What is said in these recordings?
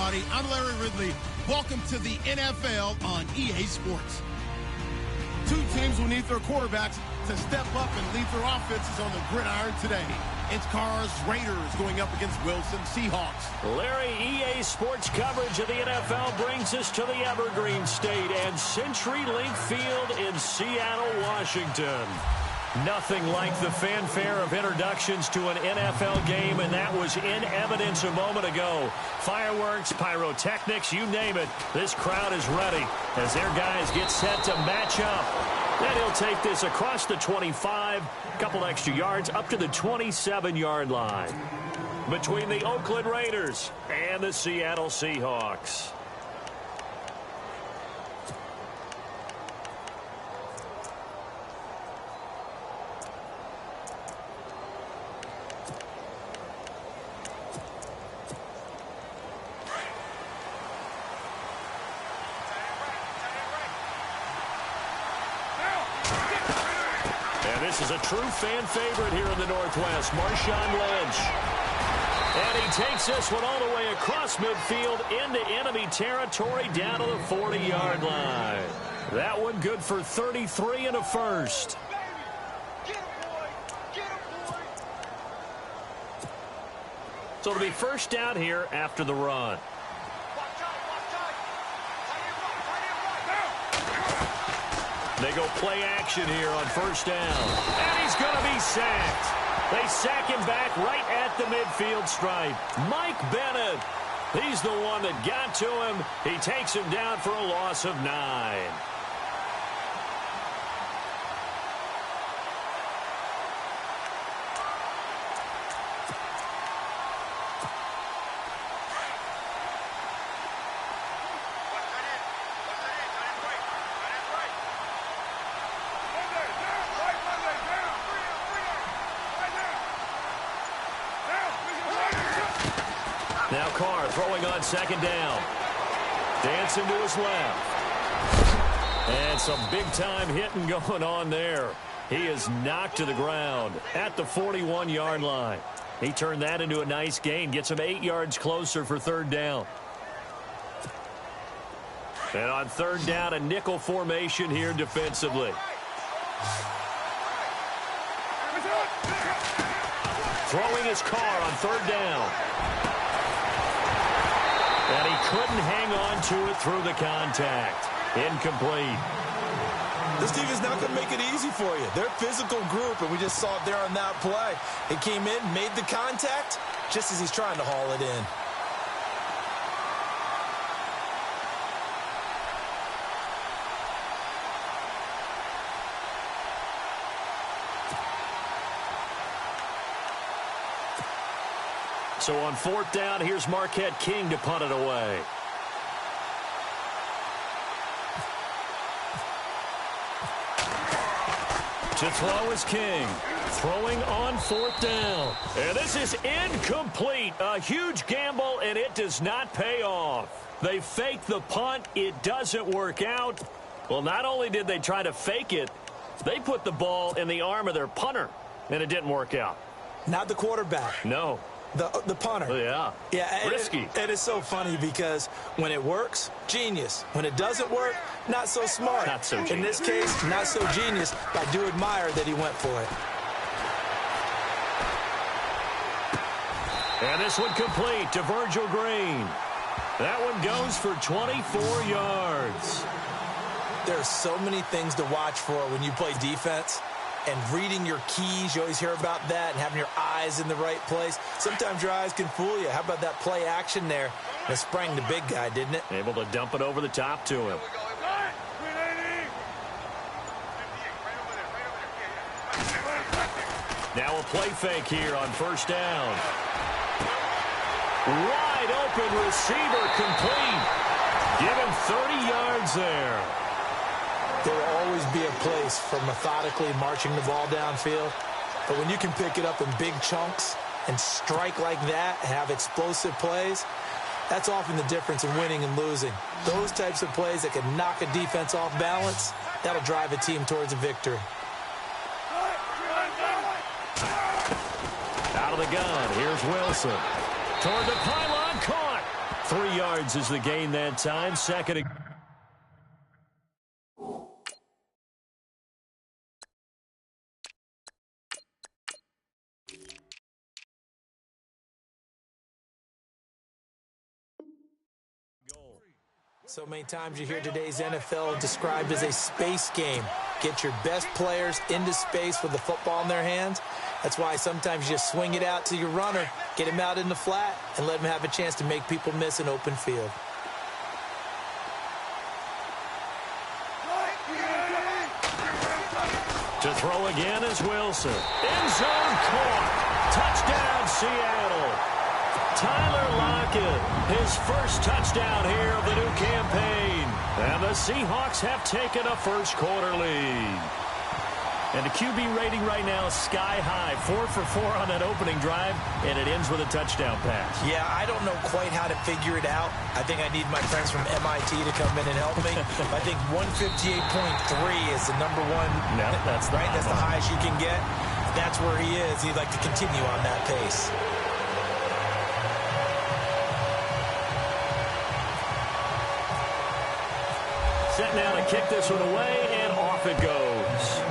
everybody. I'm Larry Ridley. Welcome to the NFL on EA Sports. Two teams will need their quarterbacks to step up and lead their offenses on the gridiron today. It's Carr's Raiders going up against Wilson Seahawks. Larry, EA Sports coverage of the NFL brings us to the Evergreen State and CenturyLink Field in Seattle, Washington. Nothing like the fanfare of introductions to an NFL game, and that was in evidence a moment ago. Fireworks, pyrotechnics, you name it. This crowd is ready as their guys get set to match up. And he'll take this across the 25, a couple extra yards, up to the 27-yard line. Between the Oakland Raiders and the Seattle Seahawks. This is a true fan favorite here in the Northwest, Marshawn Lynch. And he takes this one all the way across midfield into enemy territory down to the 40-yard line. That one good for 33 and a first. So it'll be first down here after the run. They go play action here on first down. And he's going to be sacked. They sack him back right at the midfield stripe. Mike Bennett, he's the one that got to him. He takes him down for a loss of 9. Now Carr throwing on second down. Dancing to his left. And some big-time hitting going on there. He is knocked to the ground at the 41-yard line. He turned that into a nice gain. Gets him 8 yards closer for third down. And on third down, a nickel formation here defensively. Throwing his Carr on third down. And he couldn't hang on to it through the contact. Incomplete. This team is not going to make it easy for you. They're a physical group, and we just saw it there on that play. It came in, made the contact, just as he's trying to haul it in. So on fourth down, here's Marquette King to punt it away. To throw is King. Throwing on fourth down. And this is incomplete. A huge gamble, and it does not pay off. They fake the punt. It doesn't work out. Well, not only did they try to fake it, they put the ball in the arm of their punter, and it didn't work out. Not the quarterback. No. The punter. Yeah. Yeah. Risky. It is so funny because when it works, genius. When it doesn't work, not so smart. Not so genius. In this case, not so genius. But I do admire that he went for it. And this one complete to Virgil Green. That one goes for 24 yards. There are so many things to watch for when you play defense. And reading your keys, you always hear about that, and having your eyes in the right place. Sometimes your eyes can fool you. How about that play action there? And it sprang the big guy, didn't it? Able to dump it over the top to him. Now a play fake here on first down. Wide open receiver complete. Give him 30 yards there. There will always be a place for methodically marching the ball downfield. But when you can pick it up in big chunks and strike like that and have explosive plays, that's often the difference in winning and losing. Those types of plays that can knock a defense off balance, that'll drive a team towards a victory. Out of the gun, here's Wilson. Toward the pylon, caught. 3 yards is the gain that time. Second. So many times you hear today's NFL described as a space game. Get your best players into space with the football in their hands. That's why sometimes you just swing it out to your runner, get him out in the flat, and let him have a chance to make people miss an open field. To throw again is Wilson. End zone caught. Touchdown, Seattle. Tyler Lockett, his first touchdown here of the new campaign. And the Seahawks have taken a first-quarter lead. And the QB rating right now is sky high. 4 for 4 on that opening drive, and it ends with a touchdown pass. Yeah, I don't know quite how to figure it out. I think I need my friends from MIT to come in and help me. I think 158.3 is the number one. No, that's the right. That's the highest you can get. That's where he is. He'd like to continue on that pace. Set now to kick this one away, and off it goes.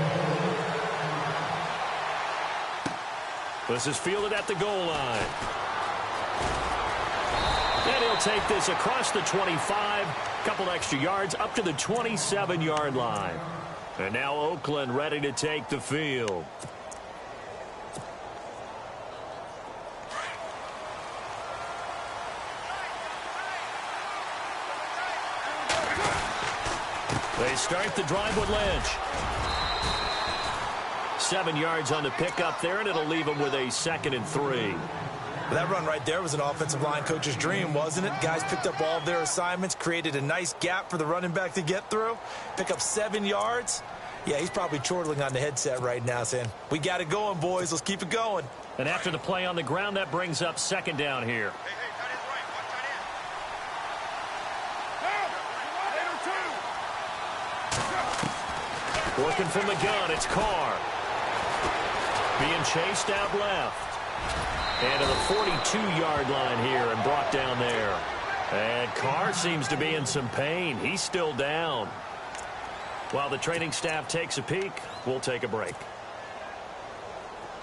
This is fielded at the goal line. And he'll take this across the 25, couple extra yards up to the 27-yard line. And now Oakland ready to take the field. They start the drive with Lynch. 7 yards on the pickup there, and it'll leave them with a 2nd and 3. That run right there was an offensive line coach's dream, wasn't it? Guys picked up all of their assignments, created a nice gap for the running back to get through, pick up 7 yards. Yeah, he's probably chortling on the headset right now saying, we got it going, boys. Let's keep it going. And after the play on the ground, that brings up 2nd down here. Working from the gun, it's Carr. Being chased out left. And to the 42-yard line here and brought down there. And Carr seems to be in some pain. He's still down. While the training staff takes a peek, we'll take a break.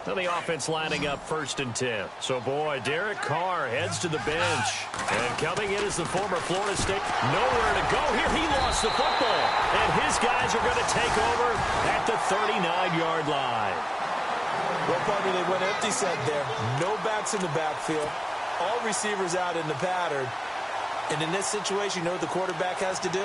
Now the offense lining up 1st and 10. So, boy, Derek Carr heads to the bench. And coming in is the former Florida State. Nowhere to go here. He lost the football. And his guys are going to take over at the 39-yard line. Well, partner, they went empty set there. No backs in the backfield. All receivers out in the pattern. And in this situation, you know what the quarterback has to do?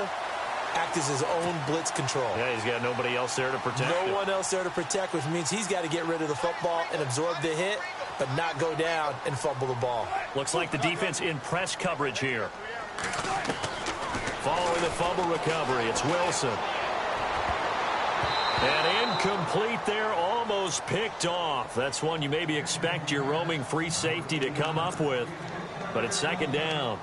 Act as his own blitz control. Yeah, he's got nobody else there to protect him. No one else there to protect, which means he's got to get rid of the football and absorb the hit, but not go down and fumble the ball. Looks like the defense in press coverage here. Following the fumble recovery, it's Wilson. And incomplete there, almost picked off. That's one you maybe expect your roaming free safety to come up with, but it's 2nd down.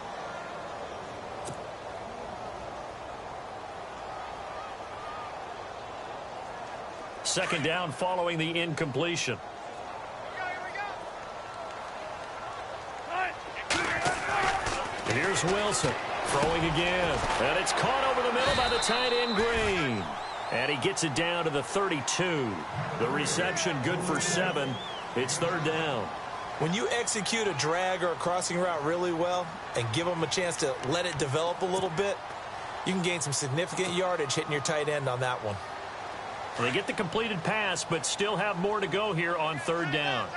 Second down following the incompletion. Here's Wilson throwing again. And it's caught over the middle by the tight end Green. And he gets it down to the 32. The reception good for 7. It's 3rd down. When you execute a drag or a crossing route really well and give them a chance to let it develop a little bit, you can gain some significant yardage hitting your tight end on that one. They get the completed pass, but still have more to go here on 3rd down.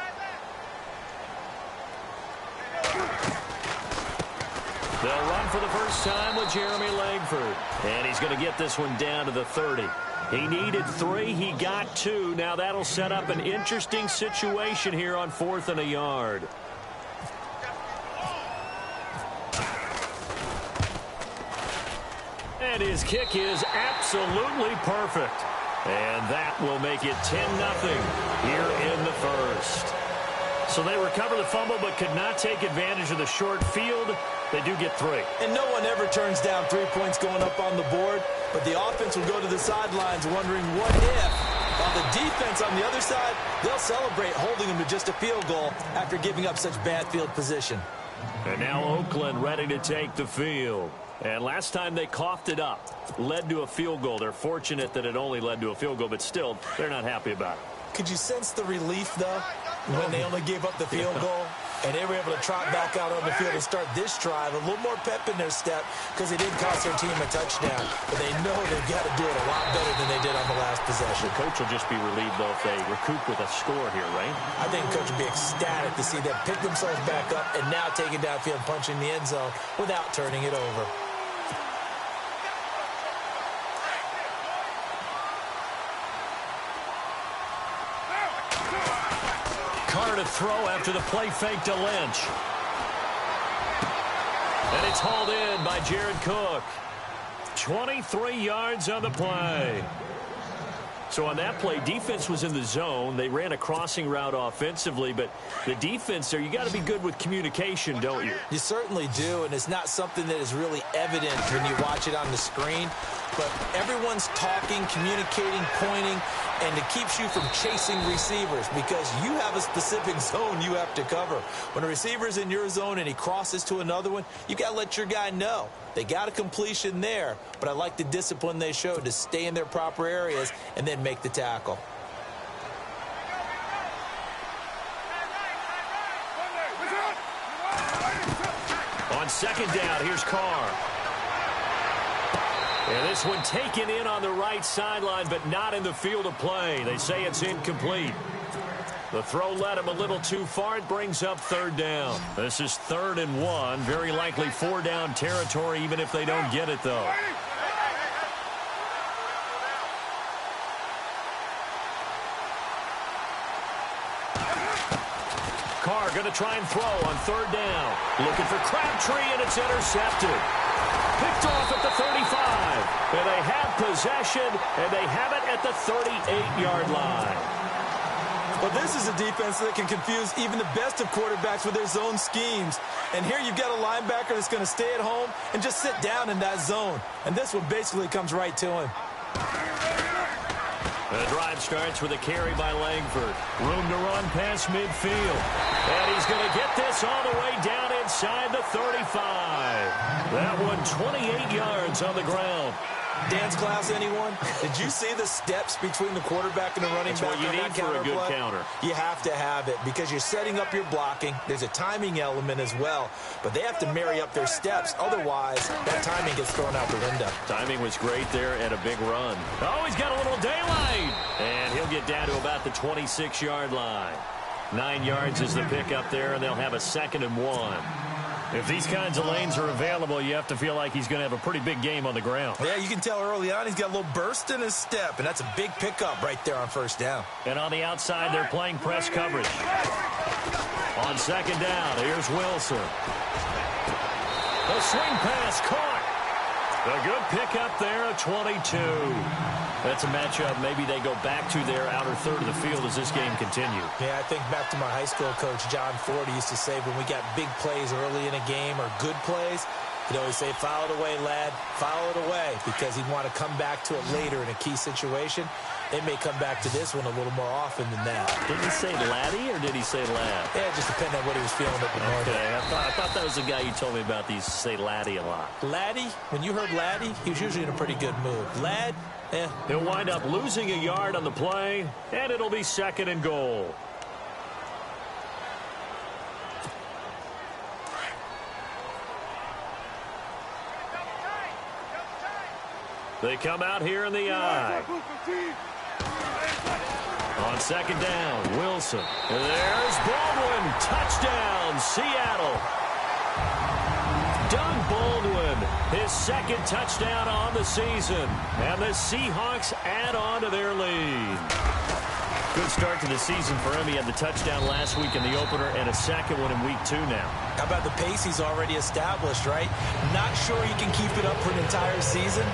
They'll run for the first time with Jeremy Langford. And he's going to get this one down to the 30. He needed 3. He got 2. Now that'll set up an interesting situation here on 4th and a yard. And his kick is absolutely perfect. And that will make it 10-0 here in the first. So they recover the fumble but could not take advantage of the short field. They do get 3. And no one ever turns down 3 points going up on the board, but the offense will go to the sidelines wondering what if. While the defense on the other side, they'll celebrate holding them to just a field goal after giving up such bad field position. And now Oakland ready to take the field. And last time they coughed it up, led to a field goal. They're fortunate that it only led to a field goal, but still, they're not happy about it. Could you sense the relief, though, when they only gave up the field goal? And they were able to trot back out on the field and start this drive. A little more pep in their step because it didn't cost their team a touchdown. But they know they've got to do it a lot better than they did on the last possession. The coach will just be relieved, though, if they recoup with a score here, right? I think the coach will be ecstatic to see them pick themselves back up and now take it downfield and punch in the end zone without turning it over. To throw after the play fake to Lynch. And it's hauled in by Jared Cook. 23 yards on the play. So on that play, defense was in the zone. They ran a crossing route offensively, but the defense there, you got to be good with communication, don't you? You certainly do, and it's not something that is really evident when you watch it on the screen. But everyone's talking, communicating, pointing, and it keeps you from chasing receivers because you have a specific zone you have to cover. When a receiver's in your zone and he crosses to another one, you got to let your guy know. They got a completion there, but I like the discipline they showed to stay in their proper areas and then make the tackle. On second down, here's Carr. And this one taken in on the right sideline, but not in the field of play. They say it's incomplete. The throw led him a little too far. It brings up third down. This is 3rd and 1. Very likely 4-down territory, even if they don't get it, though. Carr going to try and throw on 3rd down. Looking for Crabtree, and it's intercepted. Picked off at the 35. And they have possession, and they have it at the 38-yard line. Well, this is a defense that can confuse even the best of quarterbacks with their zone schemes. And here you've got a linebacker that's going to stay at home and just sit down in that zone. And this one basically comes right to him. The drive starts with a carry by Langford. Room to run past midfield. And he's going to get this all the way down inside the 35. That one 28 yards on the ground. Dance class, anyone? Did you see the steps between the quarterback and the running back? That's what you need for a good counter. You have to have it because you're setting up your blocking. There's a timing element as well, but they have to marry up their steps. Otherwise, that timing gets thrown out the window. Timing was great there and a big run. Oh, he's got a little daylight. And he'll get down to about the 26-yard line. 9 yards is the pickup there, and they'll have a 2nd and 1. If these kinds of lanes are available, you have to feel like he's going to have a pretty big game on the ground. Yeah, you can tell early on he's got a little burst in his step, and that's a big pickup right there on 1st down. And on the outside, they're playing press coverage. On 2nd down, here's Wilson. The swing pass caught. A good pickup there at 22. That's a matchup maybe they go back to their outer third of the field as this game continues. Yeah, I think back to my high school coach, John Ford, used to say when we got big plays early in a game or good plays, he'd always say, foul it away, lad, foul it away, because he'd want to come back to it later in a key situation. They may come back to this one a little more often than that. Did he say laddie or did he say lad? Yeah, it just depended on what he was feeling at the moment. Okay, I thought that was the guy you told me about. He used to say laddie a lot. Laddie, when you heard laddie, he was usually in a pretty good mood. Lad, He'll wind up losing a yard on the play, and it'll be 2nd and goal. They come out here in the eye. On 2nd down, Wilson. There's Baldwin. Touchdown, Seattle. Doug Baldwin, his 2nd touchdown on the season. And the Seahawks add on to their lead. Good start to the season for him. He had the touchdown last week in the opener and a 2nd one in week 2 now. How about the pace he's already established, right? Not sure he can keep it up for an entire season,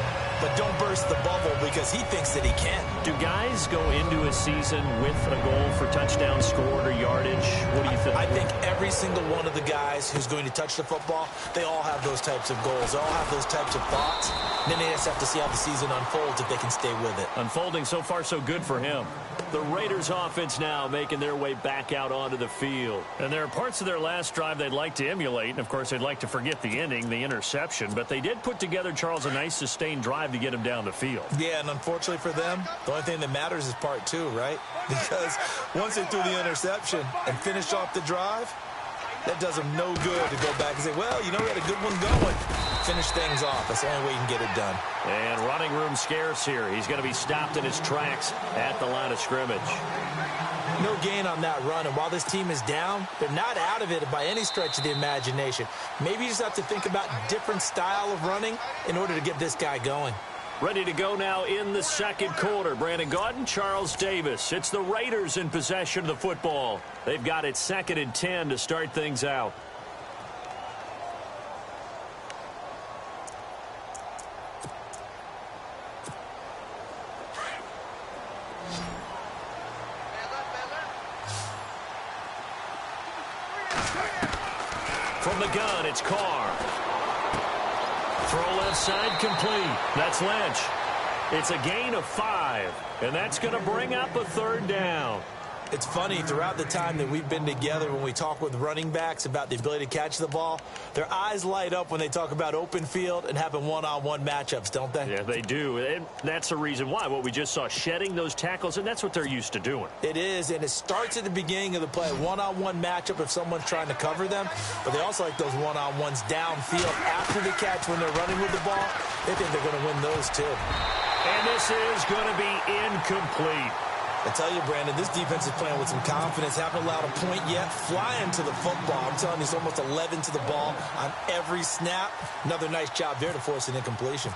but don't burst the bubble because he thinks that he can. Do guys go into a season with a goal for touchdown scored or yardage? What do you think? I think every single one of the guys who's going to touch the football, they all have those types of goals. They all have those types of thoughts. And then they just have to see how the season unfolds if they can stay with it. Unfolding so far so good for him. The Raiders offense now making their way back out onto the field. And there are parts of their last drive they'd like to emulate. And, of course, they'd like to forget the ending, the interception. But they did put together, Charles, a nice sustained drive to get him down the field. Yeah, and unfortunately for them, the only thing that matters is part two, right? Because once they threw the interception and finished off the drive, that does them no good to go back and say, well, you know, we had a good one going. Finish things off. That's the only way you can get it done. And running room scarce here. He's going to be stopped in his tracks at the line of scrimmage. No gain on that run, and while this team is down, they're not out of it by any stretch of the imagination. Maybe you just have to think about different style of running in order to get this guy going. Ready to go now in the second quarter. Brandon Gaudin, Charles Davis. It's the Raiders in possession of the football. They've got it 2nd and 10 to start things out. From the gun, it's Carr. Throw left side complete. That's Lynch. It's a gain of 5, and that's going to bring up a 3rd down. It's funny, throughout the time that we've been together, when we talk with running backs about the ability to catch the ball, their eyes light up when they talk about open field and having one-on-one matchups, don't they? Yeah, they do. And that's the reason why. What we just saw, shedding those tackles, and that's what they're used to doing. It is, and it starts at the beginning of the play. One-on-one matchup if someone's trying to cover them, but they also like those one-on-ones downfield after the catch when they're running with the ball. They think they're going to win those too. And this is going to be incomplete. I tell you, Brandon, this defense is playing with some confidence. Haven't allowed a point yet. Flying to the football. I'm telling you, it's almost 11 to the ball on every snap. Another nice job there to force an incompletion.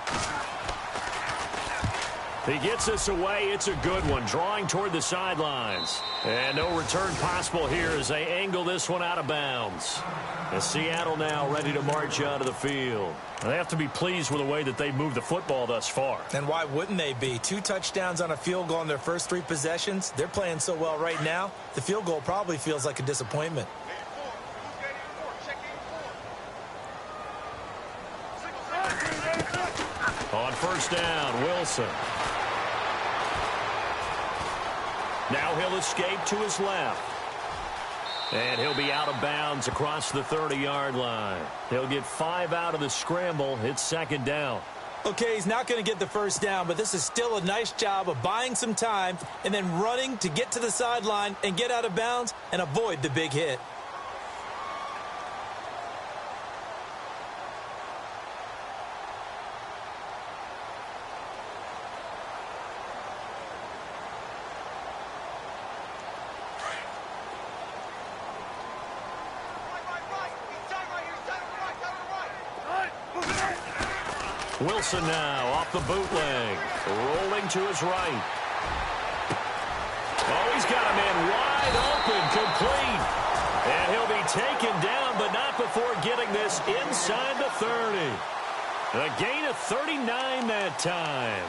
He gets this away. It's a good one. Drawing toward the sidelines. And no return possible here as they angle this one out of bounds. And Seattle now ready to march out of the field. They have to be pleased with the way that they moved the football thus far. And why wouldn't they be? 2 touchdowns on a field goal in their first 3 possessions. They're playing so well right now, the field goal probably feels like a disappointment. On 1st down, Wilson. Now he'll escape to his left. And he'll be out of bounds across the 30-yard line. He'll get 5 out of the scramble. It's 2nd down. Okay, he's not going to get the 1st down, but this is still a nice job of buying some time and then running to get to the sideline and get out of bounds and avoid the big hit. Wilson now off the bootleg. Rolling to his right. Oh, he's got a man wide open, complete. And he'll be taken down, but not before getting this inside the 30. A gain of 39 that time.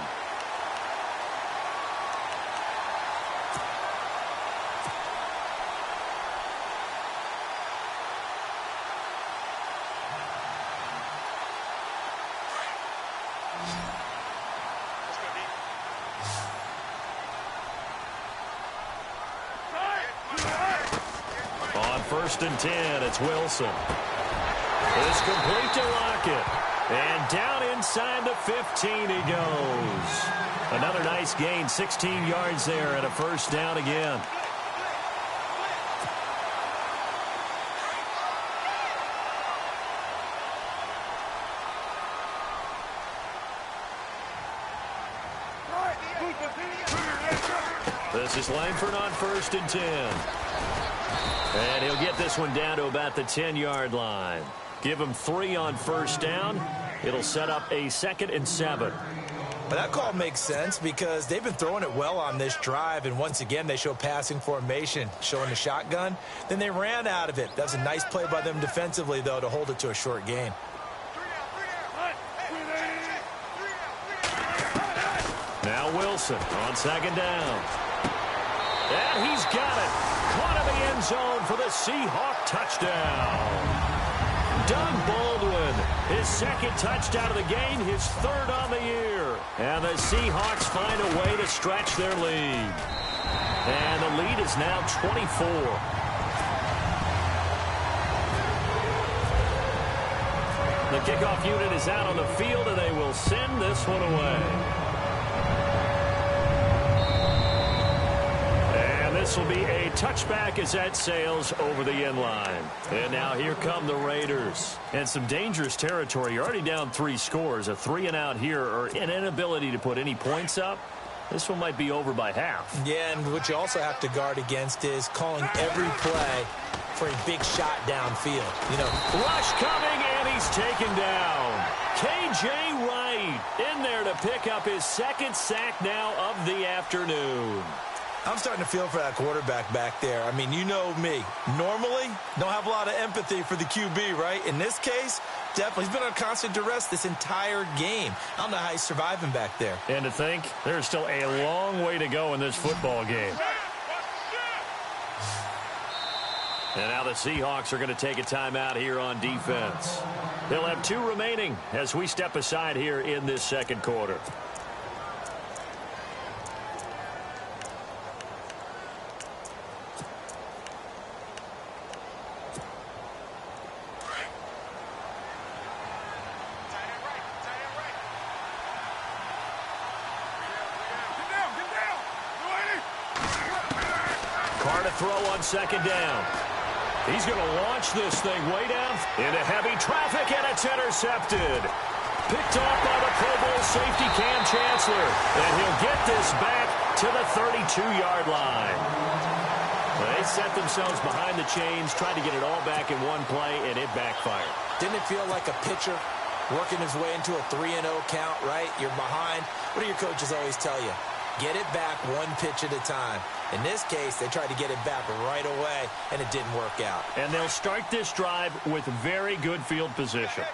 On 1st and 10, it's Wilson. It's complete to Lockett. And down inside the 15 he goes. Another nice gain, 16 yards there and a 1st down again. This is Langford on 1st and 10. And he'll get this one down to about the 10-yard line. Give him 3 on 1st down. It'll set up a 2nd and 7. But that call makes sense because they've been throwing it well on this drive, and once again they show passing formation, showing the shotgun. Then they ran out of it. That's a nice play by them defensively, though, to hold it to a short gain. Now Wilson on second down. And he's got it. Caught in the end zone for the Seahawk touchdown. Doug Baldwin, his second touchdown of the game, his third on the year. And the Seahawks find a way to stretch their lead. And the lead is now 24. The kickoff unit is out on the field, and they will send this one away. And this will be a touchback as that sails over the end line. And now here come the Raiders. And some dangerous territory. You're already down 3 scores. A 3-and-out here, or an inability to put any points up. This one might be over by half. Yeah, and what you also have to guard against is calling every play for a big shot downfield. You know, rush coming, and he's taken down. K.J. Wright in there to pick up his second sack now of the afternoon. I'm starting to feel for that quarterback back there. I mean, you know me. Normally, don't have a lot of empathy for the QB, right? In this case, definitely. He's been on constant duress this entire game. I don't know how he's surviving back there. And to think, there's still a long way to go in this football game. And now the Seahawks are going to take a timeout here on defense. They'll have 2 remaining as we step aside here in this second quarter. Throw on second down. He's going to launch this thing way down into heavy traffic, and it's intercepted. Picked off by the Pro Bowl safety Cam Chancellor. And he'll get this back to the 32-yard line. They set themselves behind the chains, tried to get it all back in one play, and it backfired. Didn't it feel like a pitcher working his way into a 3-0 count, right? You're behind. What do your coaches always tell you? Get it back one pitch at a time. In this case, they tried to get it back right away, and it didn't work out. And they'll start this drive with very good field position.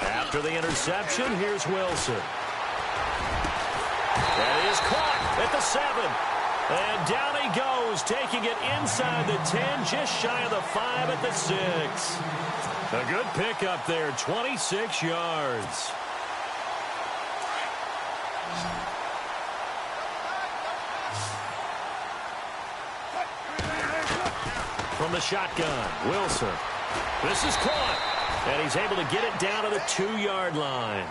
After the interception, here's Wilson. That is caught at the 7. And down he goes, taking it inside the 10, just shy of the 5 at the 6. A good pickup there, 26 yards. From the shotgun, Wilson. This is caught, and he's able to get it down to the 2-yard line.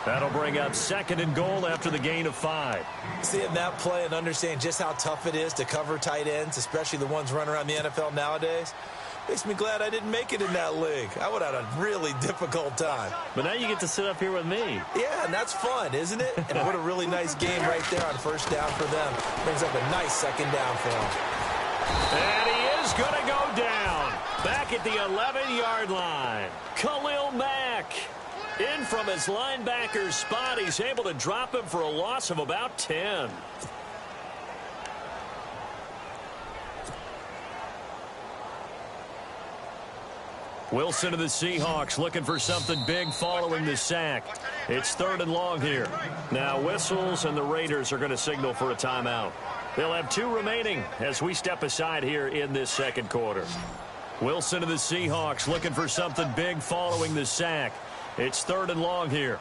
That'll bring up 2nd and goal after the gain of 5. Seeing that play and understanding just how tough it is to cover tight ends, especially the ones running around the NFL nowadays, makes me glad I didn't make it in that league. I would have had a really difficult time. But now you get to sit up here with me. Yeah, and that's fun, isn't it? And what a really nice game right there on first down for them. Brings up a nice 2nd down for them. And he is going to go down. Back at the 11-yard line. Khalil Mack. In from his linebacker spot. He's able to drop him for a loss of about 10. Wilson to the Seahawks looking for something big following the sack. It's 3rd and long here. Now whistles, and the Raiders are going to signal for a timeout. They'll have 2 remaining as we step aside here in this second quarter. Wilson to the Seahawks looking for something big following the sack. It's 3rd and long here.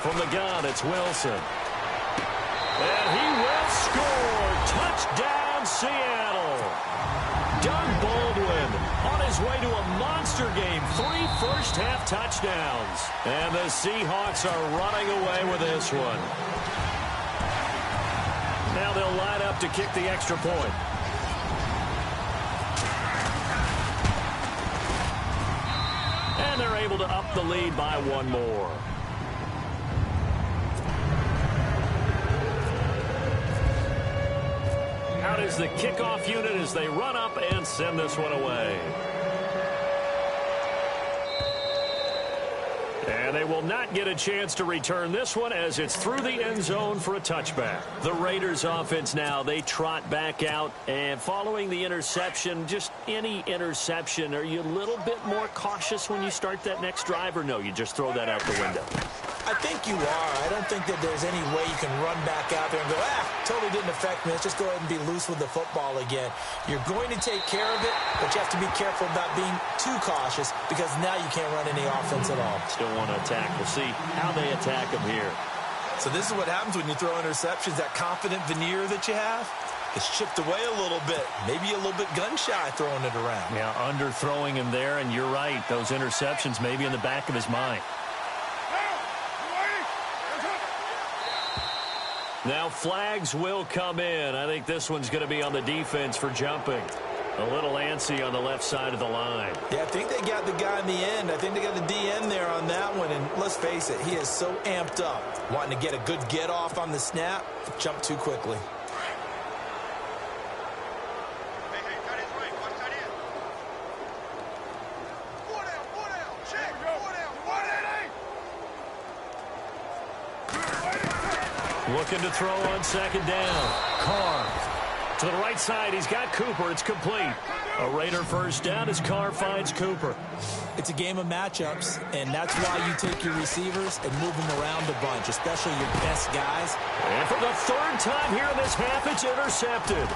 From the gun, it's Wilson. And he will score. Touchdown, Seattle. Doug Baldwin on his way to a monster game. 3 first-half touchdowns. And the Seahawks are running away with this one. Now they'll line up to kick the extra point. And they're able to up the lead by 1 more. Out is the kickoff unit as they run up and send this one away. And they will not get a chance to return this one as it's through the end zone for a touchback. The Raiders offense now, they trot back out. And following the interception, just any interception, are you a little bit more cautious when you start that next drive? Or no, you just throw that out the window? I think you are. I don't think that there's any way you can run back out there and go, totally didn't affect me. Let's just go ahead and be loose with the football again. You're going to take care of it, but you have to be careful about being too cautious because now you can't run any offense at all. Still want to attack. We'll see how they attack them here. So this is what happens when you throw interceptions. That confident veneer that you have, it's chipped away a little bit. Maybe a little bit gun-shy throwing it around. Yeah, underthrowing him there, and you're right. Those interceptions maybe in the back of his mind. Now flags will come in. I think this one's going to be on the defense for jumping. A little antsy on the left side of the line. Yeah, I think they got the guy in the end. I think they got the DN there on that one. And let's face it, he is so amped up. Wanting to get a good get off on the snap, jump too quickly. Looking to throw on second down. Carr to the right side. He's got Cooper. It's complete. A Raider first down as Carr finds Cooper. It's a game of matchups, and that's why you take your receivers and move them around a bunch, especially your best guys. And for the third time here in this half, it's intercepted.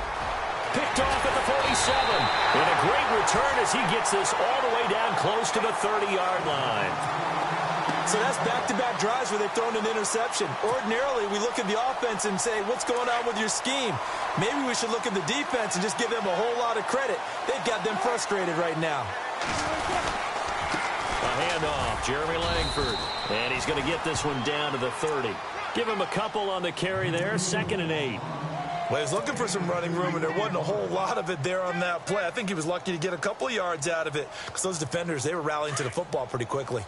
Picked off at the 47. And a great return as he gets this all the way down close to the 30-yard line. So that's back-to-back drives where they've thrown an interception. Ordinarily, we look at the offense and say, what's going on with your scheme? Maybe we should look at the defense and just give them a whole lot of credit. They've got them frustrated right now. A handoff, Jeremy Langford. And he's going to get this one down to the 30. Give him a couple on the carry there, 2nd and 8. Well, he was looking for some running room, and there wasn't a whole lot of it there on that play. I think he was lucky to get a couple of yards out of it because those defenders, they were rallying to the football pretty quickly.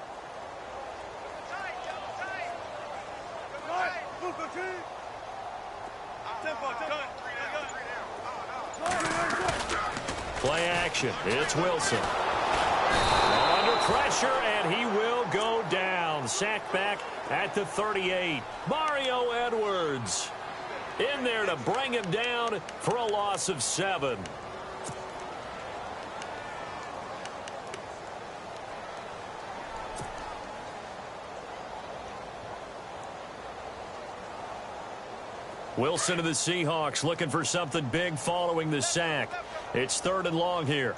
Play action. It's Wilson. Under pressure, and he will go down. Sacked back at the 38. Mario Edwards in there to bring him down for a loss of 7. Wilson of the Seahawks looking for something big following the sack. It's 3rd and long here.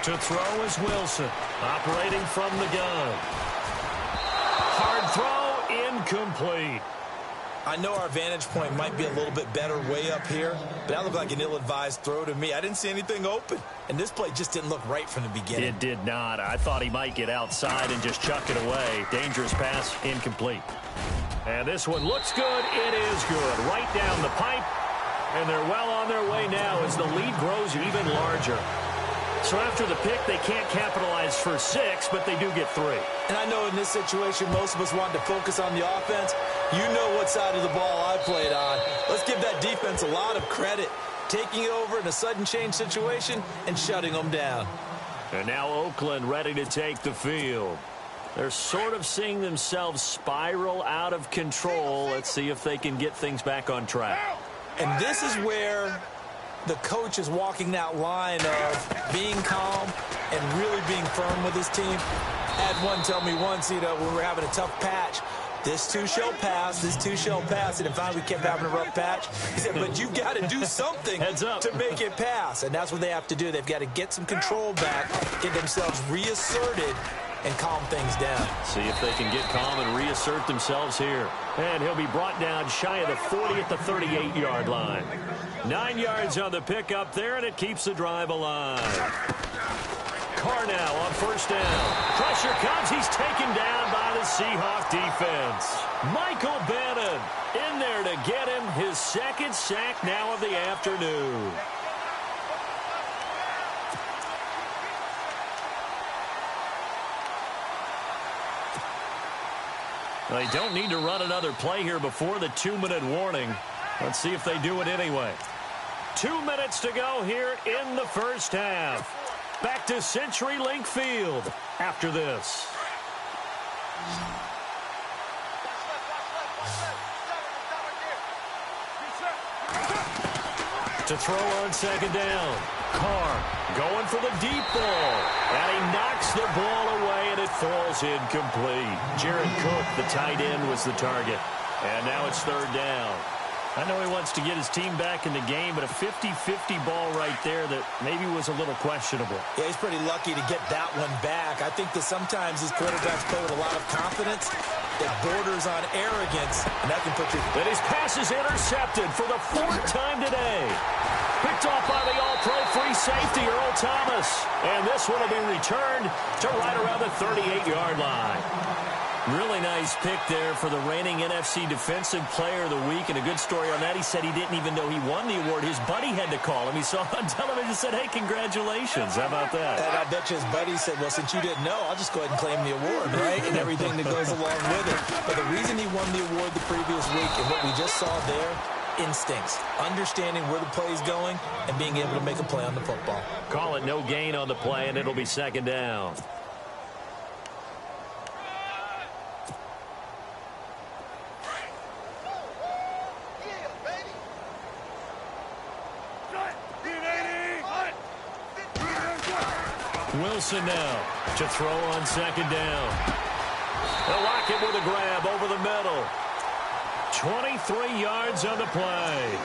To throw is Wilson, operating from the gun. Hard throw, incomplete. I know our vantage point might be a little bit better way up here, but that looked like an ill-advised throw to me. I didn't see anything open, and this play just didn't look right from the beginning. It did not. I thought he might get outside and just chuck it away. Dangerous pass, incomplete. And this one looks good. It is good. Right down the pipe. And they're well on their way now as the lead grows even larger. So after the pick, they can't capitalize for 6, but they do get 3. And I know in this situation, most of us want to focus on the offense. You know what side of the ball I played on. Let's give that defense a lot of credit. Taking it over in a sudden change situation and shutting them down. And now Oakland ready to take the field. They're sort of seeing themselves spiral out of control. Let's see if they can get things back on track. And this is where the coach is walking that line of being calm and really being firm with his team. Had one tell me once, when we're having a tough patch, this too shall pass, this too shall pass. And finally we kept having a rough patch. He said, but you've got to do something to make it pass. And that's what they have to do. They've got to get some control back, get themselves reasserted, and calm things down. See if they can get calm and reassert themselves here. And he'll be brought down shy of the 40 at the 38-yard line. 9 yards on the pickup there, and it keeps the drive alive. Carr now on first down. Pressure comes. He's taken down by the Seahawk defense. Michael Bannon in there to get him his 2nd sack now of the afternoon. They don't need to run another play here before the 2-minute warning. Let's see if they do it anyway. 2 minutes to go here in the first half. Back to CenturyLink Field after this. To throw on second down. Carr going for the deep ball. And he knocks the ball away, and it falls incomplete. Jared Cook, the tight end, was the target. And now it's third down. I know he wants to get his team back in the game, but a 50-50 ball right there that maybe was a little questionable. Yeah, he's pretty lucky to get that one back. I think that sometimes these quarterbacks play with a lot of confidence that borders on arrogance, and that can put you... And his pass is intercepted for the fourth time today. Picked off by the all-pro free safety, Earl Thomas. And this one will be returned to right around the 38-yard line. Really nice pick there for the reigning NFC Defensive Player of the Week. And a good story on that, he said he didn't even know he won the award. His buddy had to call him. He saw on television and said, hey, congratulations. How about that? And I bet you his buddy said, well, since you didn't know, I'll just go ahead and claim the award, right? And everything that goes along with it. But the reason he won the award the previous week and what we just saw there, instincts, understanding where the play is going and being able to make a play on the football. Call it no gain on the play, and it'll be second down. Wilson now to throw on second down. They'll lock it with a grab over the middle. 23 yards on the play.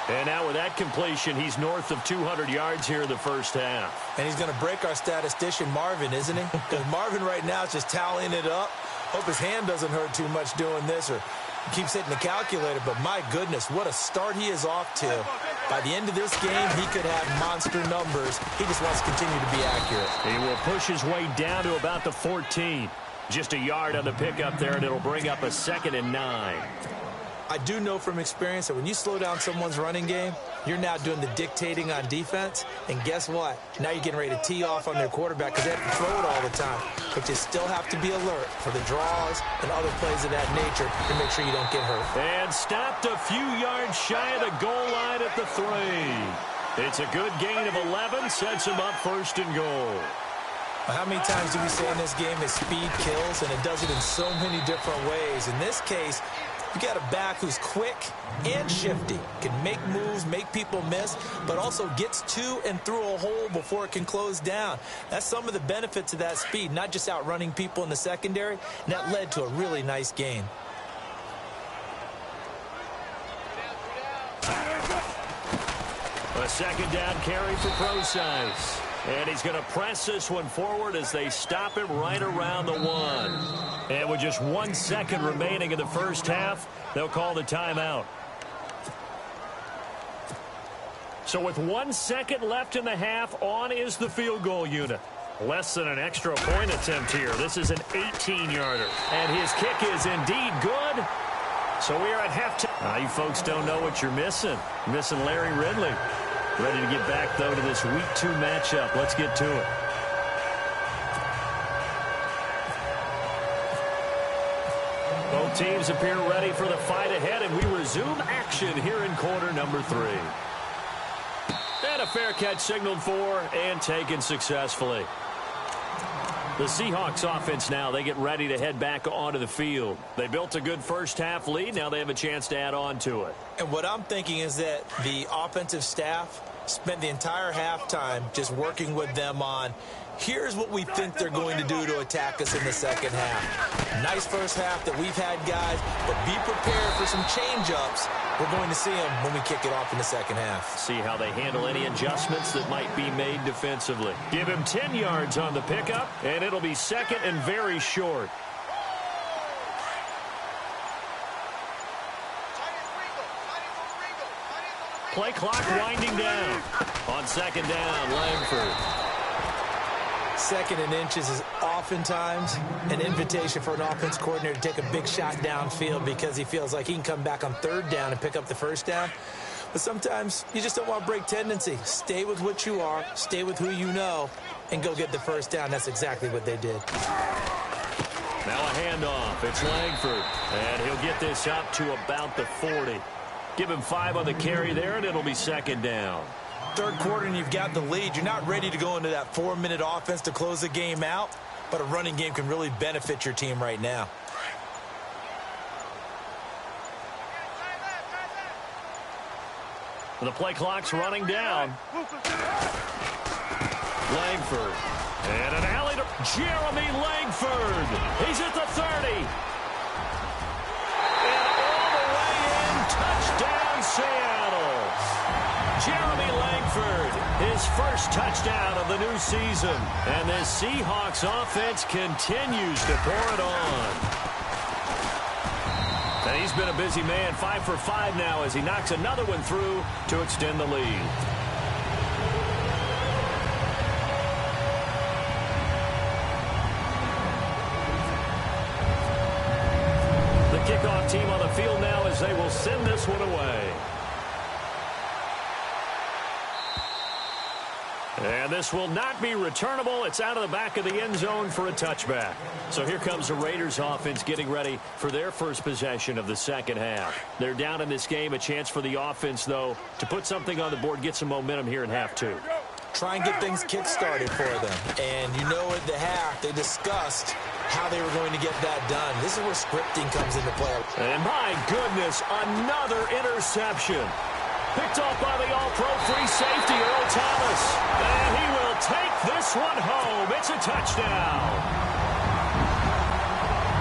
And now with that completion, he's north of 200 yards here in the first half. And he's going to break our statistician, Marvin, isn't he? Because Marvin right now is just tallying it up. Hope his hand doesn't hurt too much doing this or keeps hitting the calculator. But my goodness, what a start he is off to. By the end of this game, he could have monster numbers. He just wants to continue to be accurate. He will push his way down to about the 14. Just a yard on the pickup there, and it'll bring up a 2nd and 9. I do know from experience that when you slow down someone's running game, you're now doing the dictating on defense. And guess what? Now you're getting ready to tee off on their quarterback because they have to throw it all the time. But you still have to be alert for the draws and other plays of that nature to make sure you don't get hurt. And stopped a few yards shy of the goal line at the 3. It's a good gain of 11, sets him up 1st and goal. How many times do we say in this game that speed kills, and it does it in so many different ways? In this case, you got a back who's quick and shifty, can make moves, make people miss, but also gets to and through a hole before it can close down. That's some of the benefits of that speed, not just outrunning people in the secondary, and that led to a really nice gain. A second down carry for Procise. And he's going to press this one forward as they stop him right around the 1. And with just 1 second remaining in the first half, they'll call the timeout. So with 1 second left in the half, on is the field goal unit. Less than an extra point attempt here. This is an 18-yarder. And his kick is indeed good. So we are at halftime. You folks don't know what you're missing. You're missing Larry Ridley. Ready to get back, though, to this Week 2 matchup. Let's get to it. Both teams appear ready for the fight ahead, and we resume action here in quarter number 3. And a fair catch signaled for and taken successfully. The Seahawks offense now, they get ready to head back onto the field. They built a good first half lead. Now they have a chance to add on to it. And what I'm thinking is that the offensive staff spent the entire halftime just working with them on, here's what we think they're going to do to attack us in the second half. Nice first half that we've had, guys, but be prepared for some change-ups. We're going to see them when we kick it off in the second half. See how they handle any adjustments that might be made defensively. Give him 10 yards on the pickup, and it'll be 2nd and very short. Play clock winding down. On 2nd down, Langford. 2nd and inches is oftentimes an invitation for an offense coordinator to take a big shot downfield because he feels like he can come back on 3rd down and pick up the 1st down. But sometimes you just don't want to break tendency. Stay with what you are, stay with who you know, and go get the 1st down. That's exactly what they did. Now a handoff. It's Langford. And he'll get this up to about the 40. Give him 5 on the carry there, and it'll be 2nd down. third quarter and you've got the lead, you're not ready to go into that 4-minute offense to close the game out, but a running game can really benefit your team right now. The play clock's running down. Langford. And an alley to Jeremy Langford. He's at the 30. And all the way in. Touchdown, Seattle. Jeremy Langford, his first touchdown of the new season. And this Seahawks offense continues to pour it on. And he's been a busy man, 5 for 5 now as he knocks another one through to extend the lead. The kickoff team on the field now as they will send this one away. And this will not be returnable. It's out of the back of the end zone for a touchback. So here comes the Raiders offense getting ready for their first possession of the second half. They're down in this game. A chance for the offense, though, to put something on the board, get some momentum here in half two. Try and get things kick-started for them. And you know at the half, they discussed how they were going to get that done. This is where scripting comes into play. And my goodness, another interception. Picked off by the all-pro free safety, Earl Thomas. And he will take this one home. It's a touchdown.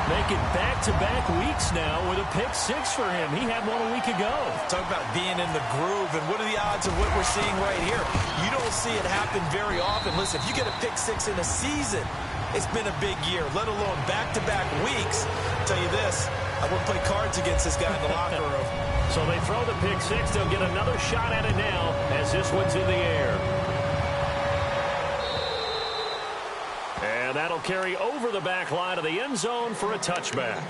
Making back-to-back weeks now with a pick-6 for him. He had one a week ago. Talk about being in the groove, and what are the odds of what we're seeing right here? You don't see it happen very often. Listen, if you get a pick-6 in a season, it's been a big year, let alone back-to-back weeks. I'll tell you this, I wouldn't play cards against this guy in the locker room. So they throw the pick-6. They'll get another shot at it now as this one's in the air. And that'll carry over the back line of the end zone for a touchback.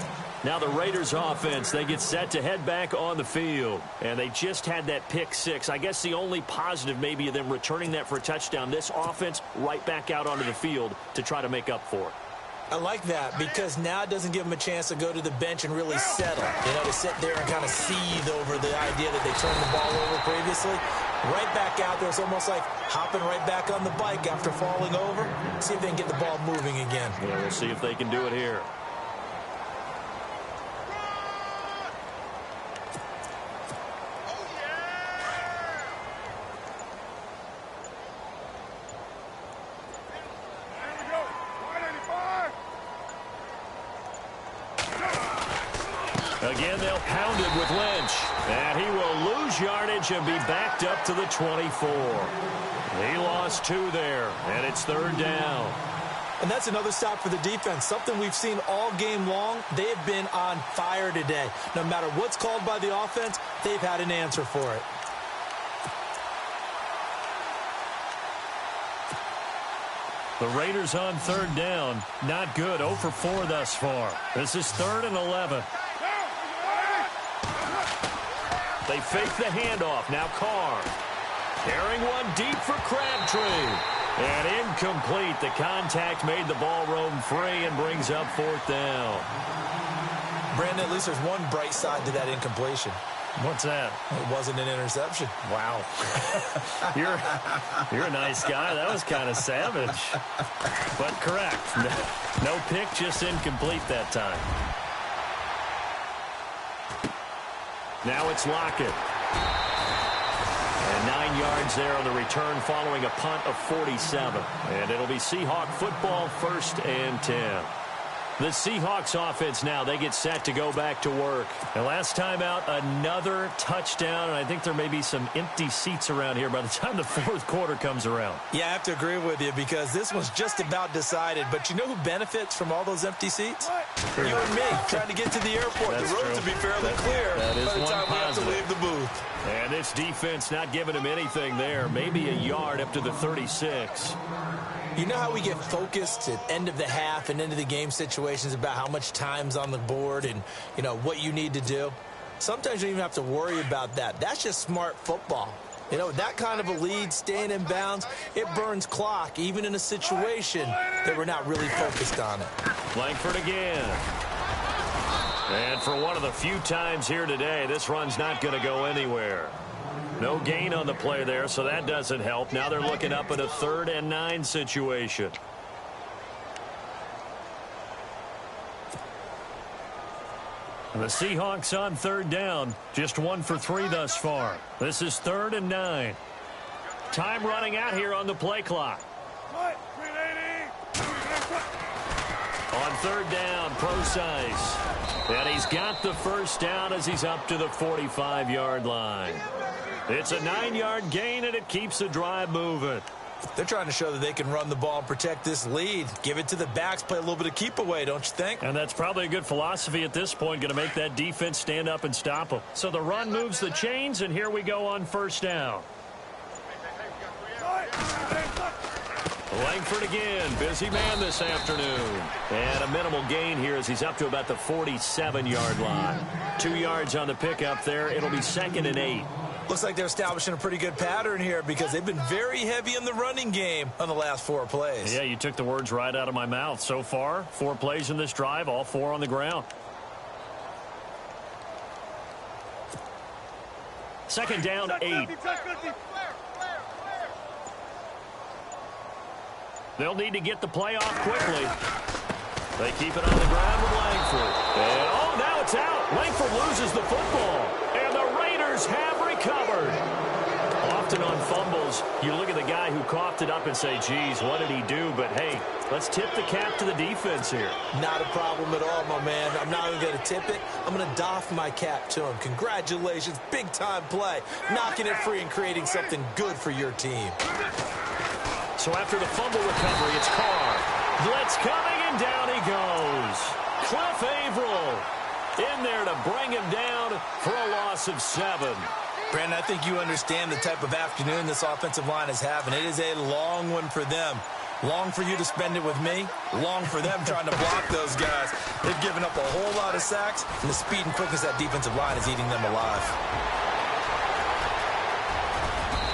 Now the Raiders offense, they get set to head back on the field. And they just had that pick-6. I guess the only positive maybe of them returning that for a touchdown. This offense right back out onto the field to try to make up for it. I like that because now it doesn't give them a chance to go to the bench and really settle. You know, to sit there and kind of seethe over the idea that they turned the ball over previously. Right back out there. It's almost like hopping right back on the bike after falling over. See if they can get the ball moving again. Yeah, we'll see if they can do it here. Again, they'll pound it with Lynch. And he will lose yardage and be backed up to the 24. He lost 2 there, and it's third down. And that's another stop for the defense. Something we've seen all game long. They have been on fire today. No matter what's called by the offense, they've had an answer for it. The Raiders on third down. Not good. 0 for 4 thus far. This is 3rd and 11. They fake the handoff. Now Carr. Carrying one deep for Crabtree. And incomplete. The contact made the ball roam free and brings up 4th down. Brandon, at least there's one bright side to that incompletion. What's that? It wasn't an interception. Wow. You're a nice guy. That was kind of savage. But correct. No pick, just incomplete that time. Now it's Lockett. And 9 yards there on the return following a punt of 47. And it'll be Seahawk football, 1st and 10. The Seahawks offense now, they get set to go back to work. And last time out, another touchdown. And I think there may be some empty seats around here by the time the 4th quarter comes around. Yeah, I have to agree with you because this was just about decided. But you know who benefits from all those empty seats? You and me, trying to get to the airport. That's the roads will be fairly clear by the time we have to leave the booth. And this defense not giving him anything there. Maybe a yard up to the 36. You know how we get focused at end of the half and into the game situations about how much time's on the board and, you know, what you need to do? Sometimes you don't even have to worry about that. That's just smart football. You know, that kind of a lead, staying in bounds, it burns clock, even in a situation that we're not really focused on it. Langford again. And for one of the few times here today, this run's not going to go anywhere. No gain on the play there, so that doesn't help. Now they're looking up at a 3rd and 9 situation. And the Seahawks on 3rd down. Just 1 for 3 thus far. This is 3rd and 9. Time running out here on the play clock. On 3rd down, Procise. And he's got the first down as he's up to the 45-yard line. It's a 9-yard gain, and it keeps the drive moving. They're trying to show that they can run the ball and protect this lead. Give it to the backs, play a little bit of keep away, don't you think? And that's probably a good philosophy at this point, going to make that defense stand up and stop them. So the run moves the chains, and here we go on 1st down. Langford again, busy man this afternoon. And a minimal gain here as he's up to about the 47-yard line. 2 yards on the pickup there. It'll be 2nd and 8. Looks like they're establishing a pretty good pattern here because they've been very heavy in the running game on the last 4 plays. Yeah, you took the words right out of my mouth. So far, 4 plays in this drive, all 4 on the ground. 2nd down, 8. They'll need to get the play off quickly. They keep it on the ground with Langford. And, oh, now it's out. Langford loses the football. And the Raiders have recovered. Often on fumbles, you look at the guy who coughed it up and say, geez, what did he do? But, hey, let's tip the cap to the defense here. Not a problem at all, my man. I'm not even going to tip it. I'm going to doff my cap to him. Congratulations. Big-time play. Knocking it free and creating something good for your team. So after the fumble recovery, it's Carr. Blitz coming, and down he goes. Cliff Averill in there to bring him down for a loss of 7. Brandon, I think you understand the type of afternoon this offensive line is having. It is a long one for them. Long for you to spend it with me. Long for them trying to block those guys. They've given up a whole lot of sacks, and the speed and quickness of that defensive line is eating them alive.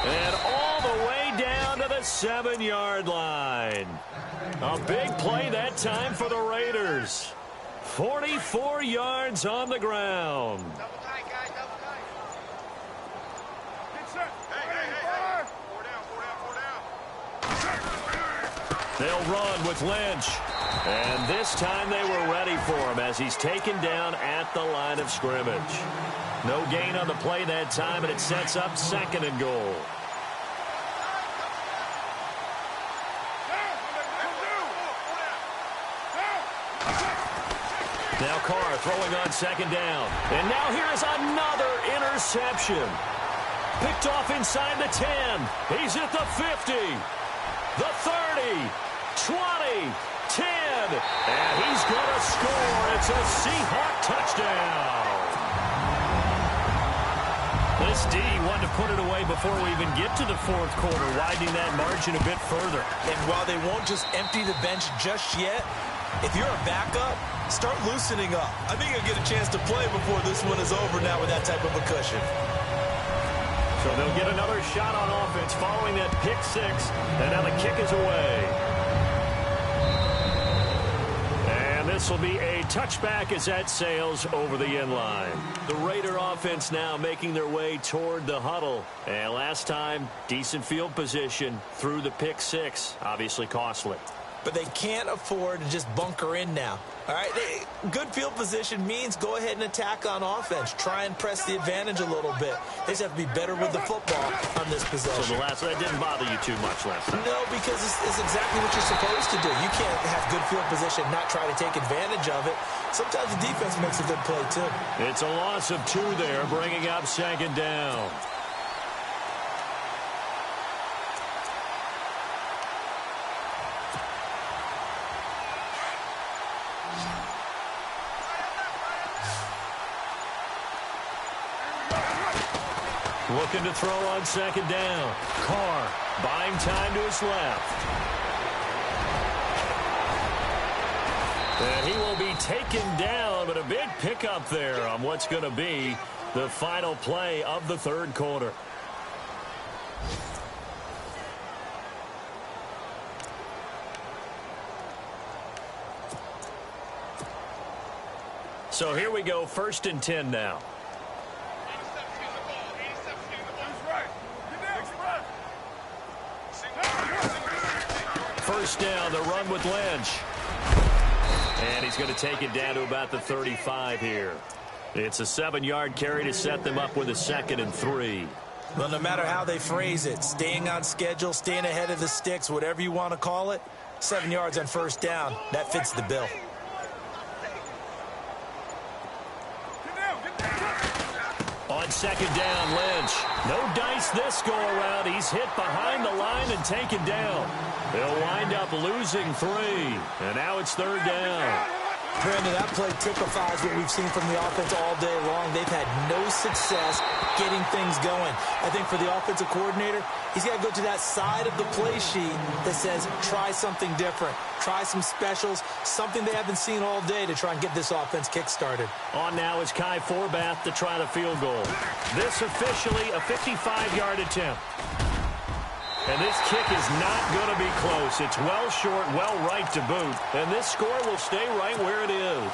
And all the way down to the 7-yard line. A big play that time for the Raiders. 44 yards on the ground. They'll run with Lynch. And this time they were ready for him as he's taken down at the line of scrimmage. No gain on the play that time, and it sets up 2nd and goal. Now Carr throwing on 2nd down. And now here's another interception. Picked off inside the 10. He's at the 50. The 30. 20. 10. And he's going to score. It's a Seahawk touchdown. This D wanted to put it away before we even get to the 4th quarter, widening that margin a bit further. And while they won't just empty the bench just yet, if you're a backup, start loosening up. I think you'll get a chance to play before this one is over now with that type of a cushion. So they'll get another shot on offense following that pick 6, and now the kick is away. And this will be a touchback as that sails over the end line. The Raider offense now making their way toward the huddle. And last time, decent field position through the pick 6, obviously costly. But they can't afford to just bunker in now. All right, good field position means go ahead and attack on offense. Try and press the advantage a little bit. They just have to be better with the football on this possession. So that didn't bother you too much last time? No, because it's exactly what you're supposed to do. You can't have good field position, not try to take advantage of it. Sometimes the defense makes a good play, too. It's a loss of 2 there, bringing up 2nd down. Looking to throw on 2nd down. Carr buying time to his left. And he will be taken down, but a big pickup there on what's going to be the final play of the 3rd quarter. So here we go, 1st and 10 now. First down, the run with Lynch. And he's going to take it down to about the 35 here. It's a 7-yard carry to set them up with a 2nd and 3. Well, no matter how they phrase it, staying on schedule, staying ahead of the sticks, whatever you want to call it, 7 yards on first down, that fits the bill. On 2nd down, Lynch. No dice this go-around. He's hit behind the line and taken down. They'll wind up losing 3. And now it's 3rd down. Brandon, that play typifies what we've seen from the offense all day long. They've had no success getting things going. I think for the offensive coordinator, he's got to go to that side of the play sheet that says, try something different. Try some specials, something they haven't seen all day to try and get this offense kick-started. On now is Kai Forbath to try the field goal. This officially a 55-yard attempt. And this kick is not going to be close. It's well short, well right to boot. And this score will stay right where it is.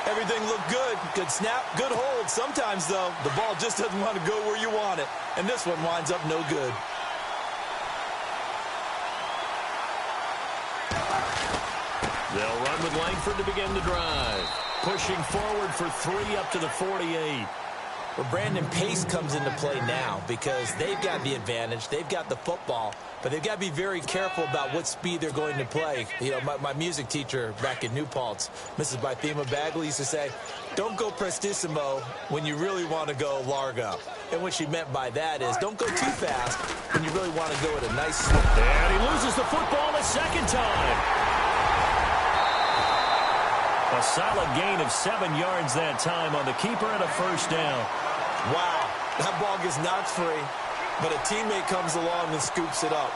Everything looked good. Good snap, good hold. Sometimes, though, the ball just doesn't want to go where you want it. And this one winds up no good. They'll run with Langford to begin the drive. Pushing forward for 3 up to the 48. Well, Brandon, pace comes into play now because they've got the advantage. They've got the football, but they've got to be very careful about what speed they're going to play. You know, my music teacher back in New Paltz, Mrs. Bythema Bagley, used to say, don't go prestissimo when you really want to go largo. And what she meant by that is don't go too fast when you really want to go at a nice slope. And he loses the football the second time. A solid gain of 7 yards that time on the keeper and a first down. Wow, that ball gets knocked free, but a teammate comes along and scoops it up.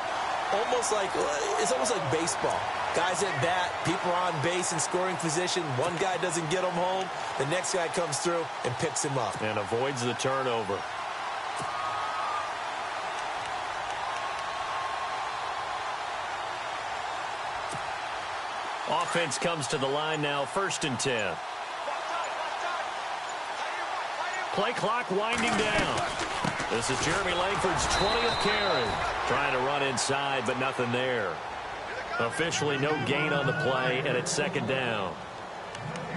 It's almost like baseball. Guys at bat, people are on base in scoring position. One guy doesn't get him home. The next guy comes through and picks him up. And avoids the turnover. Offense comes to the line now, 1st and 10. Play clock winding down. This is Jeremy Langford's 20th carry. Trying to run inside, but nothing there. Officially no gain on the play, and it's 2nd down.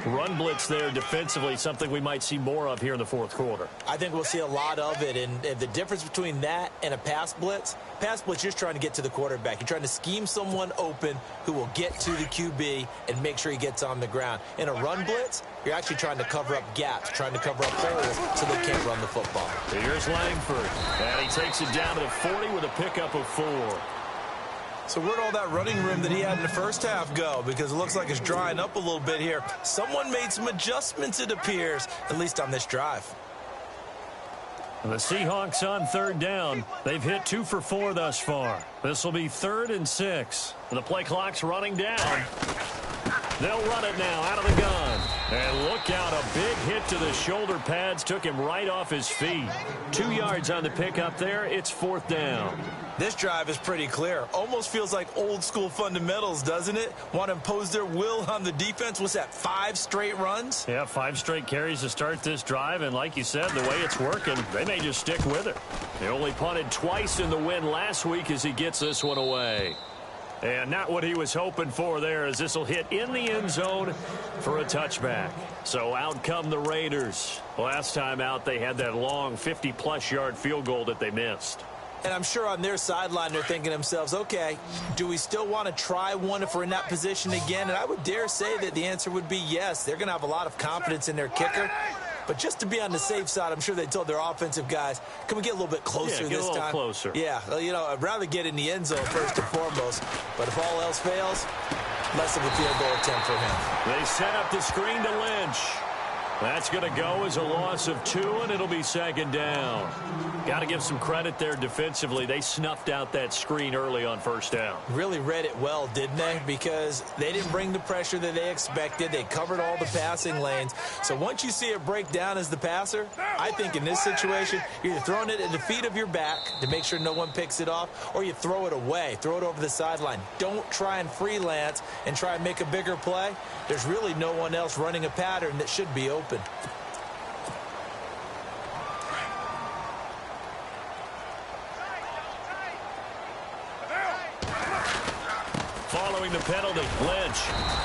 Run blitz there defensively, something we might see more of here in the 4th quarter. I think we'll see a lot of it, and the difference between that and a pass blitz, you're just trying to get to the quarterback. You're trying to scheme someone open who will get to the QB and make sure he gets on the ground. In a run blitz, you're actually trying to cover up gaps, trying to cover up holes so they can't run the football. Here's Langford, and he takes it down to the 40 with a pickup of 4. So where'd all that running room that he had in the first half go? Because it looks like it's drying up a little bit here. Someone made some adjustments, it appears, at least on this drive. The Seahawks on 3rd down. They've hit 2 for 4 thus far. This will be 3rd and 6. The play clock's running down. They'll run it now out of the gun. And look out, a big hit to the shoulder pads took him right off his feet. 2 yards on the pickup there. It's 4th down. This drive is pretty clear. Almost feels like old school fundamentals, doesn't it? Want to impose their will on the defense. What's that, 5 straight runs? Yeah, 5 straight carries to start this drive. And like you said, the way it's working, they may just stick with it. They only punted twice in the win last week as he gets this one away. And not what he was hoping for there, as this will hit in the end zone for a touchback. So out come the Raiders. Last time out, they had that long 50-plus yard field goal that they missed. And I'm sure on their sideline, they're thinking to themselves, okay, do we still want to try one if we're in that position again? And I would dare say that the answer would be yes. They're going to have a lot of confidence in their kicker. But just to be on the safe side, I'm sure they told their offensive guys, can we get a little bit closer this time? Yeah, get a little closer. Yeah, well, you know, I'd rather get in the end zone first and foremost. But if all else fails, less of a field goal attempt for him. They set up the screen to Lynch. That's going to go as a loss of 2, and it'll be 2nd down. Got to give some credit there defensively. They snuffed out that screen early on 1st down. Really read it well, didn't they? Because they didn't bring the pressure that they expected. They covered all the passing lanes. So once you see it break down as the passer, I think in this situation, you're either throwing it at the feet of your back to make sure no one picks it off, or you throw it away, throw it over the sideline. Don't try and freelance and try and make a bigger play. There's really no one else running a pattern that should be open. following the penalty. Lynch.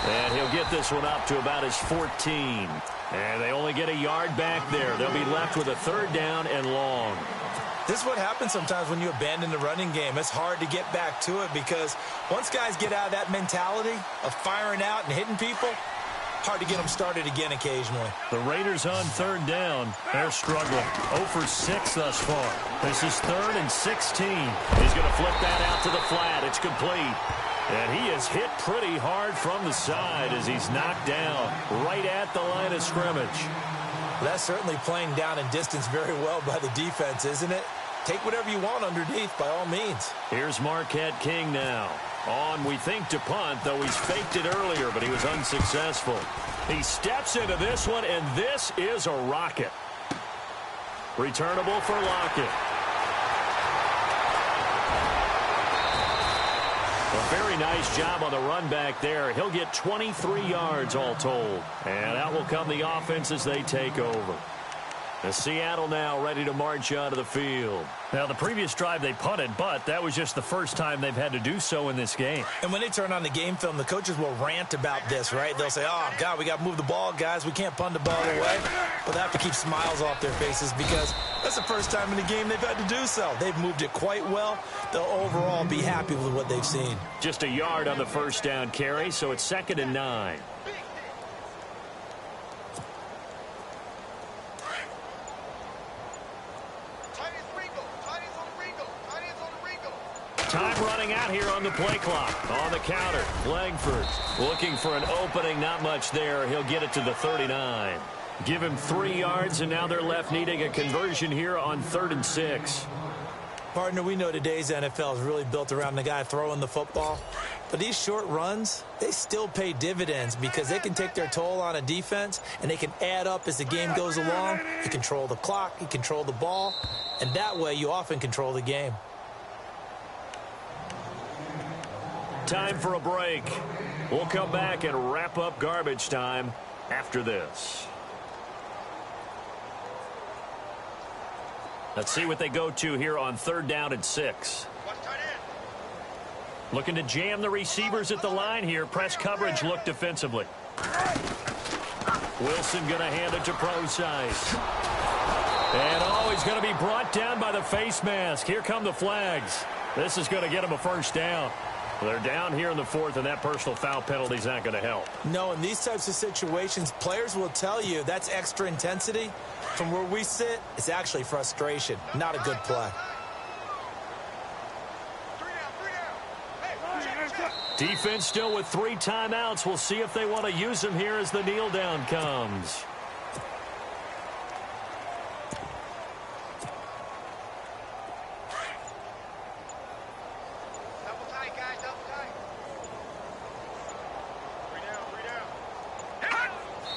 And he'll get this one up to about his 14. And they only get a yard back there. They'll be left with a 3rd down and long. This is what happens sometimes when you abandon the running game. It's hard to get back to it because once guys get out of that mentality of firing out and hitting people, hard to get them started again occasionally. The Raiders on 3rd down. They're struggling. 0 for 6 thus far. This is 3rd and 16. He's going to flip that out to the flat. It's complete. And he is hit pretty hard from the side as he's knocked down right at the line of scrimmage. That's certainly playing down and distance very well by the defense, isn't it? Take whatever you want underneath by all means. Here's Marquette King now. On, we think, to punt, though he's faked it earlier, but he was unsuccessful. He steps into this one, and this is a rocket. Returnable for Lockett. A very nice job on the run back there. He'll get 23 yards all told. And out will come the offense as they take over. The Seattle now ready to march onto the field. Now, the previous drive they punted, but that was just the first time they've had to do so in this game. And when they turn on the game film, the coaches will rant about this, right? They'll say, oh, God, we got to move the ball, guys. We can't punt the ball away. But they have to keep smiles off their faces because that's the first time in the game they've had to do so. They've moved it quite well. They'll overall be happy with what they've seen. Just a yard on the 1st down carry, so it's 2nd and 9. Time running out here on the play clock. On the counter, Langford looking for an opening. Not much there. He'll get it to the 39. Give him 3 yards, and now they're left needing a conversion here on 3rd and 6. Partner, we know today's NFL is really built around the guy throwing the football. But these short runs, they still pay dividends because they can take their toll on a defense, and they can add up as the game goes along. You control the clock, you control the ball, and that way you often control the game. Time for a break. We'll come back and wrap up garbage time after this. Let's see what they go to here on 3rd down and 6. Looking to jam the receivers at the line here. Press coverage look defensively. Wilson going to hand it to Procise. And he's going to be brought down by the face mask. Here come the flags. This is going to get him a 1st down. Well, they're down here in the 4th, and that personal foul penalty is not going to help. No, in these types of situations, players will tell you that's extra intensity. From where we sit, it's actually frustration, not a good play. Defense still with 3 timeouts. We'll see if they want to use them here as the kneel down comes.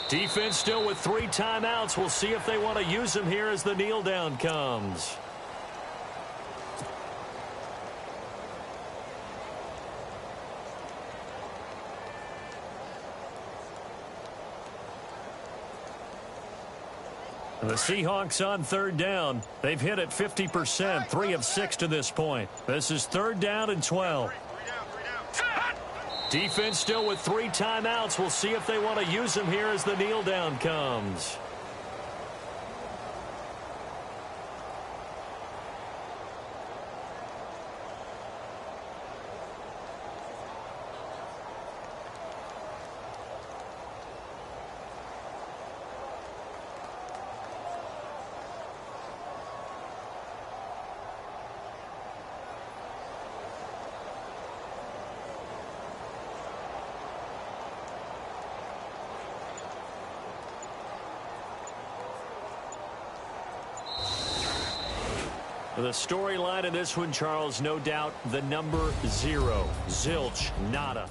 Defense still with 3 timeouts. We'll see if they want to use them here as the kneel down comes. The Seahawks on 3rd down. They've hit it 50%, 3 of 6 to this point. This is 3rd down and 12. Defense still with 3 timeouts. We'll see if they want to use them here as the kneel down comes. The storyline in this one, Charles, no doubt the number 0. Zilch, nada.